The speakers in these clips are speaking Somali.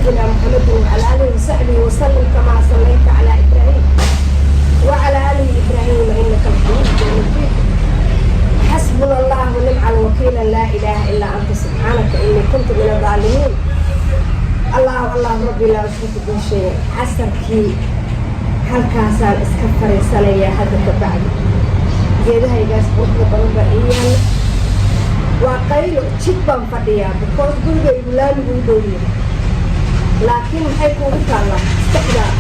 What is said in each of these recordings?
سيدنا محمد وعلى آله وصحبه وسلم كما صليت على إبراهيم وعلى آله إبراهيم إنك حميد مجيد. حسبنا الله ونعم الوكيل لا إله إلا أنت سبحانك إني كنت من الظالمين. الله ربي لا أشرك به شيء. عسركي halkaasaan iska fariisanayaa hadda ka bacdi geedahaygaas quruxda badan baa ii yaalla waa qaylo jid baan fadhiyaa because gurigaygu laamigu u dhow yahay laakiin maxay kuugu taallaa saxdaa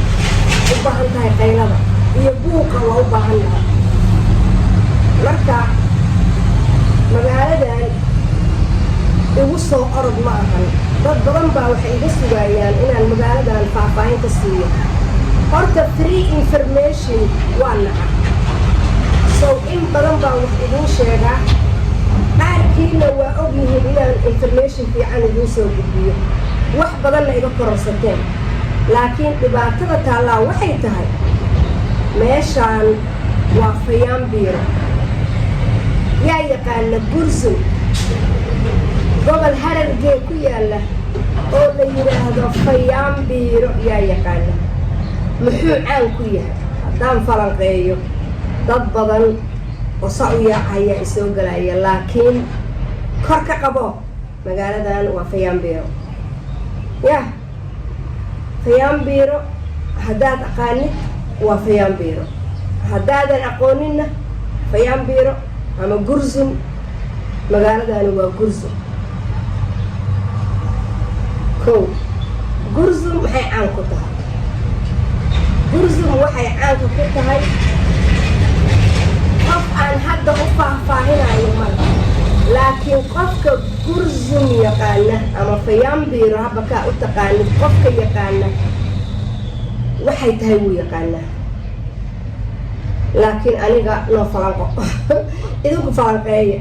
u baahan tahay qaylada iyo buuqa waa u baahan lahay marka magaaladan igu soo orod ma ahan dad badan baa waxay iga sugayaan inaan magaaladan faahfaahin ka siiyo horta free information waa naca so in badan baan wax idiin sheegaa qaarkiina waa ogyihiin inaan information fiican idiin soo gudbiyo wax badanna iga kororsateen laakiin dhibaatada taallaa waxay tahay meeshaan waa fayaanbiiro yaa yaqaana Gursum gobol Harargee ku yaalla oo la yidhaahdo fayaanbiiro yaa yaqaana muxuu caan ku yahay haddaan falanqeeyo dad badan oo saa u yaacaya isoo galaya laakiin kor ka qabo magaaladan waa fayaanbiiro yah fayaanbiiro haddaad aqaanid waa fayaanbiiro haddaadan aqooninna fayaanbiiro ama Gursum magaaladani waa Gursum kow Gursum maxay caan ku tahay Gursum waxay caanka ku tahay qof aan hadda u faahfaahinayo marka laakiin qofka Gursum yaqaana ama fayaanbiiro haba kaa u taqaanid qofka yaqaana waxay tahay wuu yaqaanaa laakiin aniga noo falanqo idinku falanqeeya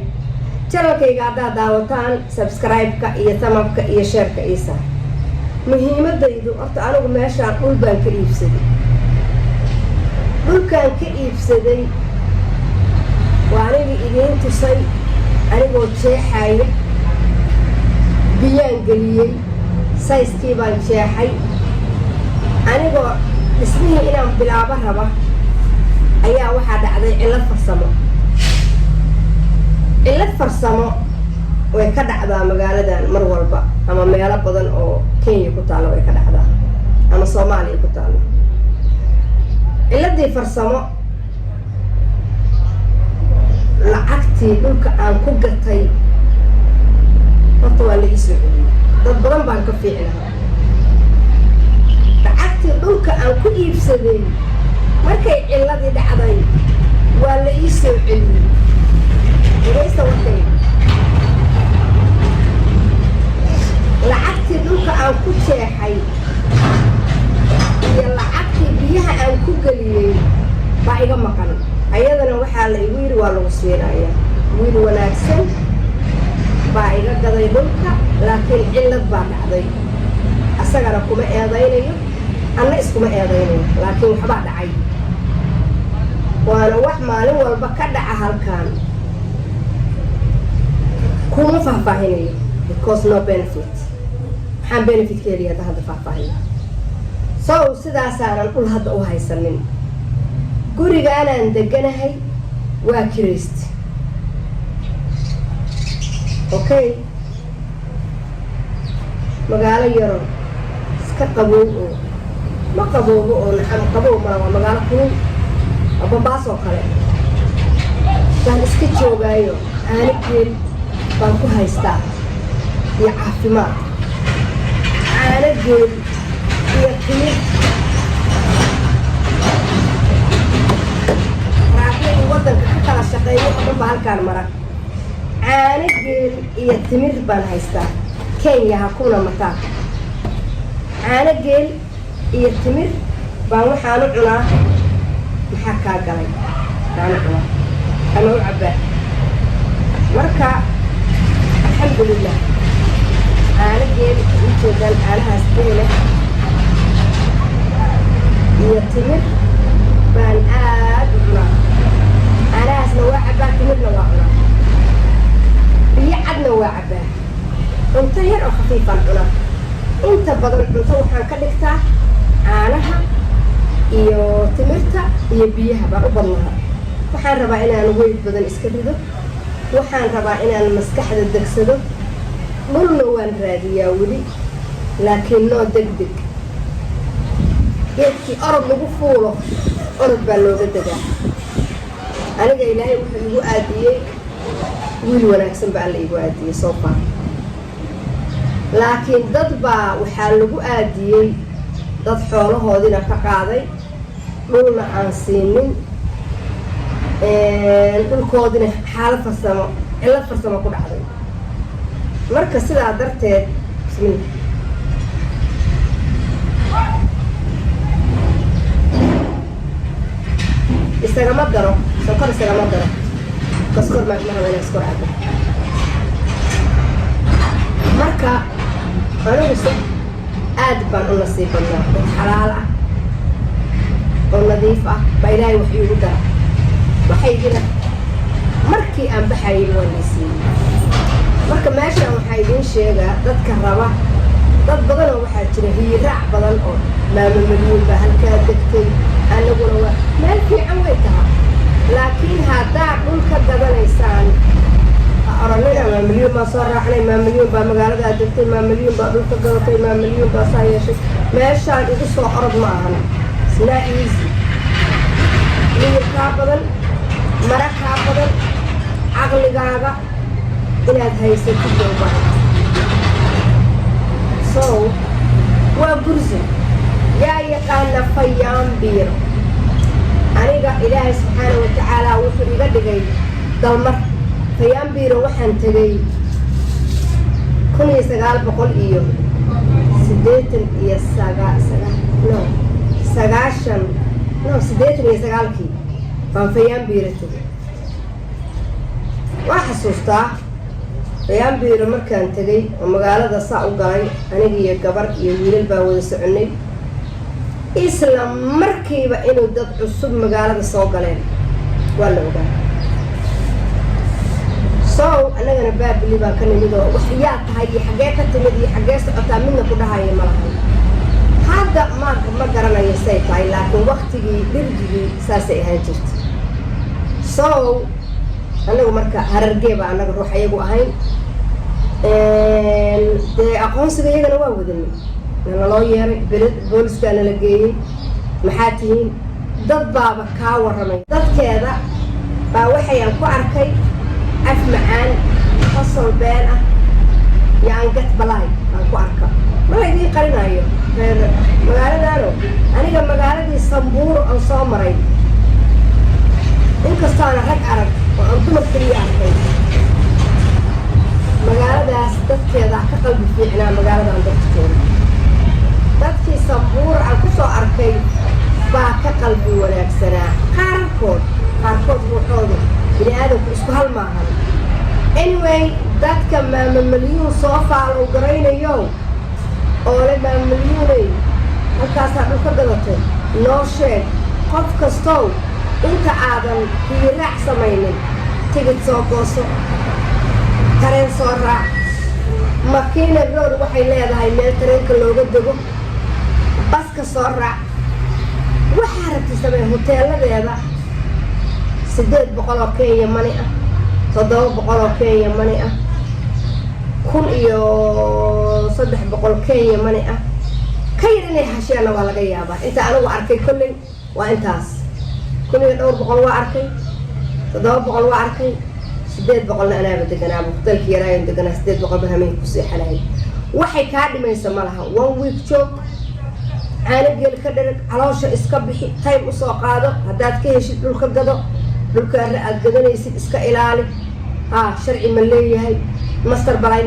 channelkayga haddaad daawataan subscribe-ka iyo thumbka iyo share-ka isa muhiimadaydu horta anigu meeshaan dhul baan ka iibsaday dhulkaan ka iibsaday waa anigii idiin tusay anigoo jeexaya biyaan geliyey sayskii baan jeexay anigoo dhismihii inaan bilaabo raba ayaa waxaa dhacday cillad farsamo way ka dhacdaa magaaladan mar walba ama meelo badan oo Kenya ku taalo way ka dhacdaa ama Soomaaliya ku taalo cilladii farsamo lacagtii dhulka aan ku gatay horta waa la ii soo celiyey dad badan baan ka fiicnahay lacagtii dhulka aan ku iibsaday markay cilladii dhacday waa la ii soo celiyey dhegaysta warkayga lacagtii dhulka aan ku jeexay iyo lacagtii biyaha aan ku geliyey baa iga maqan ayadana waxaa la igu yidhi waa lagu siinayaa wiil wanaagsan baa iga gaday dhulka laakiin cillad baa dhacday asagana kuma eedaynayo anna iskuma eedaynayo laakiin waxbaa dhacay waana wax maalin walba ka dhaca halkaan kuma faahfaahinayo because no benefit maxaan benefit ka heliyaa hadda faahfaahina so sidaasaanan dhul hadda u haysanin gurigaanaan deganahay waa kirist okay magaalo yaro iska qabow oo ma qaboobo oo naxam qabow ma waa magaalo kulul Bombaaso oo kale baan iska joogaayo aanigeen baan ku haystaa iyo caafimaad aanigeen iyo timir raacay wadanka ka kala shaqeeyo oo dhan baa halkaan mara aanigeen iyo timir baan haystaa Kenya hakuna mataa aanigeen iyo timir baan waxaan u cunaa maxaa kaa galay daan cunaa ama u cabbaa marka alxamdulillah aanigeen u jeedaan aanahaas beele iyo timir baan aad u cunaa aanahaasna waa cabbaa timirna waa cunaa biyo cadna waa cabbaa cunto yar oo khafiifaan cunaa inta badan cunto waxaan ka dhigtaa caanaha iyo timirta iyo biyaha baan u badnaa. waxaan rabaa inaan weyd badan iska rido, waxaan rabaa inaan maskaxda degsado. dhulna waan raadiyaa weli, laakiin noo degdeg. geedkii orod lagu fuulo orod baa looga degaa. aniga ilaahay wuxuu igu aadiyey wiil wanaagsan baa alla igu aadiyey soo far. laakiin dad baa waxaa lagu aadiyey dad xoolahoodina ka qaaday, dhulna aan siinin, dhulkoodina xaalad farsamo cillad farsamo ku dhacday. marka sidaa darteed bismillah isagama daro sonkor, isagama daro kaskor ma raba inaan iskor cabo. marka aniguse aad baan u nasiib badnaa, oo xalaal ah oo nadiif ah baa ilaahay wax iigu dara. waxaygina markii aan baxayay waa laysiiyey. marka meeshaan waxaa idiin sheegaa dadka raba, dad badanoo waxaa jira hiiraac badan oo maamo Maryuun baa halkaa degtay, anaguna waa meel fiican way tahay. laakiin haddaad dhul ka gadanaysaan ha oranina maamo Maryuun baa soo raacnay, maamo Maryuun baa magaaladaa degtay, maamo Maryuun baa dhul ka gadatay, maamo Maryuun baa saa yeeshay. meeshaan igu soo orod ma ahan. isnaa easy. miyir kaa badan, mara kaa badan, caqligaaga inaad haysatid oo badan. so waa gursi yaa yaqaana fayaan biiro. aniga ilaahay subxaana wa tacaala wuxuu iga dhigay dalmar. fayaan biiro waxaan tegay 1989 baan fayaan biiro tegay. waa xasuustaa fayaan biiro markaan tegay oo magaalada saa u galay, aniga iyo gabar iyo wiilal baa wada soconay. isla markiiba inuu dad cusub magaalada soo galeen waa la ogaa. sow annagana baabili baan ka nimid oo wax yaa tahay iyo xaggee ka timid iyo xaggee socotaa midna ku dhahaya ma lahay. hadda ma garanayo say tahay, laakiin waktigii dhirjigii saasay ahaan jirta. sow anagu marka harargee baa annaga ruux ayagu ahayn. dee aqoonsiga iyagana waa wadanay, naloo yeeray, booliska nala geeyey. maxaa tihiin? dad baaba kaa warramay. dadkeeda baa waxayaan ku arkay af macaan, qosol been ah, yaangat balaay baan ku arka. ma la idiin qarinayo magaaladaano. aniga magaaladii Sambuur aan soo maray, inkastoona rag arag oo aan dumar keliya arkay. magaaladaas dadkeeda ka qalbi fiicnaa magaaladan dadkeeda. dadkii Sambuur aan ku soo arkay baa ka qalbi wanaagsanaa. qaarkood ruuxooda bini aadamku isku hal maahan. anyway dadka maamo Maryuun soo faalow garaynayo oo le maamo Maryuunay halkaasaa dhul ka gadatay, noo sheeg. qof kastow inta aadan hiiraac samaynin tigid soo gooso, tareen soo raac. Makiina road waxay leedahay meel tareenka looga dego, baska soo raac. waxaa rabti samee hoteeladeeda 800 oo Kenya money ah, 700 oo Kenya money ah, 1300 Kenya money ah. ka yar inay hashiyana waa laga yaabaa. inta anigu arkay kolley waa intaas. 1200 waa arkay, 700 waa arkay, 800 anaaba deganaa. hotelkii yaraayan deganaa 800 baa hameen ku seexanay. waxay kaa dhimaysa ma laha. 1 week joog, caano geel ka dherag, caloosha iska bixi, time u soo qaado. haddaad ka heshid dhulka gado, dhulka aad gadanaysid iska ilaali. sharci ma leeyahay? master balay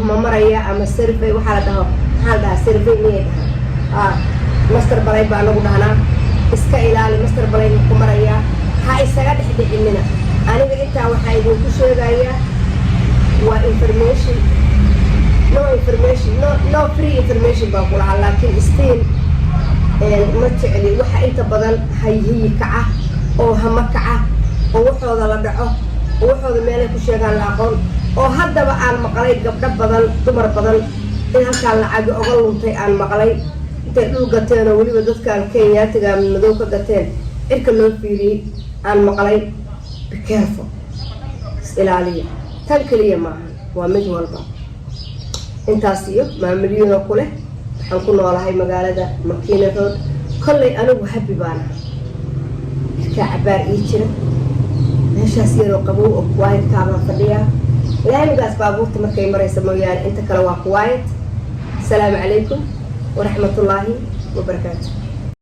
ma maraya ama survey waxaa la dhahaa survey miyay dhahaa. master balay baa lagu dhahnaa. iska ilaali, master balay ku maraya. ha isaga dhexdhexinina. aniga intaa waxaa idinku sheegayaa waa information, no free information baan ku lahaa. laakiin still ma jecli waxa inta badan hayhiyi kaca oo hama kaca oo waxooda la dhaco oo waxooda meelay ku sheegaan la aqoon. oo haddaba aan maqlay gabdho badan, dumar badan إن هالكان لعاق أغلون تي عن مقلي تقول قتين ولي بدت كان كينيا تجا من مدوك قتين إركلون فيري عن مقلي بكيرفو إلالية تنكلية معها ومجوال بعض انت أسيو مع مليون كله حنكون والله هاي مقالة مكينة رود كل أنا وحبي بانا كعبار إيشنا مش هسير وقبو وايد كعبان فديا لا نقاس بابوك تمكي مريسة مويان انت كلوا وايد. السلام عليكم ورحمة الله وبركاته.